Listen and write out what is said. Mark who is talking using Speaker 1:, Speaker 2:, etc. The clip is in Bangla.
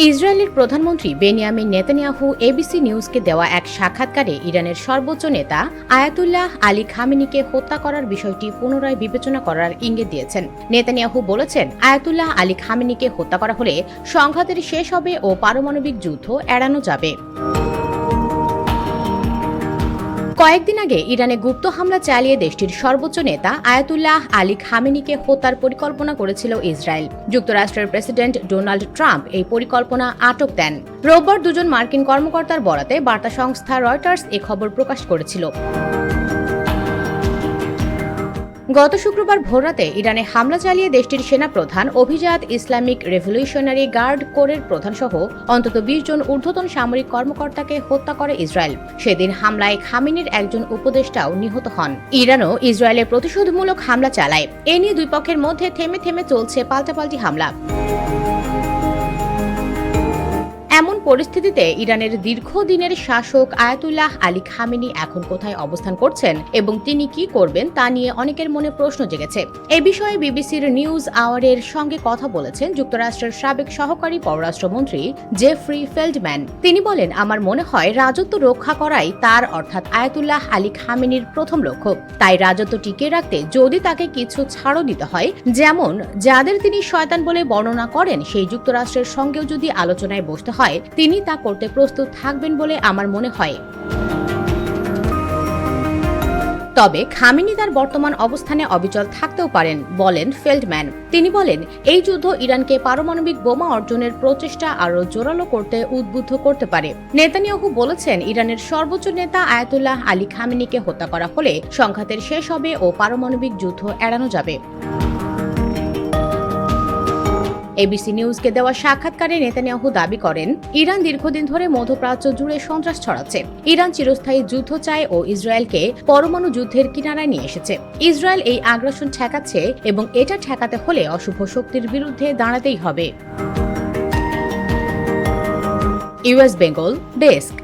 Speaker 1: ইসরায়েলের প্রধানমন্ত্রী বেনিয়ামিন নেতানিয়াহু এবিসি নিউজকে দেওয়া এক সাক্ষাৎকারে ইরানের সর্বোচ্চ নেতা আয়াতুল্লাহ আলী খামেনিকে হত্যা করার বিষয়টি পুনরায় বিবেচনা করার ইঙ্গিত দিয়েছেন। নেতানিয়াহু বলেছেন, আয়াতুল্লাহ আলী খামেনিকে হত্যা করা হলে সংঘাতের শেষ হবে ও পারমাণবিক যুদ্ধ এড়ানো যাবে। কয়েকদিন আগে ইরানে গুপ্ত হামলা চালিয়ে দেশটির সর্বোচ্চ নেতা আয়াতুল্লাহ আলী খামেনিকে হত্যার পরিকল্পনা করেছিল ইসরায়েল। যুক্তরাষ্ট্রের প্রেসিডেন্ট ডোনাল্ড ট্রাম্প এই পরিকল্পনা আটক দেন। রোববার দুজন মার্কিন কর্মকর্তার বরাতে বার্তা সংস্থা রয়টার্স এ খবর প্রকাশ করেছিল। গত শুক্রবার ভোররাতে ইরানে হামলা চালিয়ে দেশটির সেনাপ্রধান অভিজাত ইসলামিক রেভলিউশনারি গার্ড কোরের প্রধানসহ অন্তত ২০ জন ঊর্ধ্বতন সামরিক কর্মকর্তাকে হত্যা করে ইসরায়েল। সেদিন হামলায় খামেনির একজন উপদেষ্টাও নিহত হন। ইরানও ইসরায়েলের প্রতিশোধমূলক হামলা চালায়। এ নিয়ে দুই পক্ষের মধ্যে থেমে থেমে চলছে পাল্টাপাল্টি হামলা। এমন পরিস্থিতিতে ইরানের দীর্ঘদিনের শাসক আয়াতুল্লাহ আলী খামেনি এখন কোথায় অবস্থান করছেন এবং তিনি কি করবেন তা নিয়ে অনেকের মনে প্রশ্ন জেগেছে। এ বিষয়ে বিবিসির নিউজ আওয়ারের সঙ্গে কথা বলেছেন যুক্তরাষ্ট্রের সাবেক সহকারী পররাষ্ট্রমন্ত্রী জেফ্রি ফেল্ডম্যান। তিনি বলেন, আমার মনে হয় রাজত্ব রক্ষা করাই তার অর্থাৎ আয়াতুল্লাহ আলী খামেনির প্রথম লক্ষ্য। তাই রাজত্ব টিকিয়ে রাখতে যদি তাকে কিছু ছাড়ও দিতে হয়, যেমন যাদের তিনি শয়তান বলে বর্ণনা করেন, সেই যুক্তরাষ্ট্রের সঙ্গেও যদি আলোচনায় বসতে হয়, তিনি তা করতে প্রস্তুত থাকবেন বলে আমার মনে হয়। তবে খামেনি তার বর্তমান অবস্থানে অবিচল থাকতেও পারেন, বলেন ফেল্ডম্যান। তিনি বলেন, এই যুদ্ধ ইরানকে পারমাণবিক বোমা অর্জনের প্রচেষ্টা আরও জোরালো করতে উদ্বুদ্ধ করতে পারে। নেতানিয়াহু বলেছেন, ইরানের সর্বোচ্চ নেতা আয়াতুল্লাহ আলী খামেনিকে হত্যা করা হলে সংঘাতের শেষ হবে ও পারমাণবিক যুদ্ধ এড়ানো যাবে। এবিসি নিউজকে দেওয়া সাক্ষাৎকারে নেতানিয়াহু দাবি করেন, ইরান দীর্ঘদিন ধরে মধ্যপ্রাচ্য জুড়ে সন্ত্রাস ছড়াচ্ছে। ইরান চিরস্থায়ী যুদ্ধ চায় ও ইসরায়েলকে পরমাণু যুদ্ধের কিনারায় নিয়ে এসেছে। ইসরায়েল এই আগ্রাসন ঠেকাচ্ছে এবং এটা ঠেকাতে হলে অশুভ শক্তির বিরুদ্ধে দাঁড়াতেই হবে। US Bengal desk.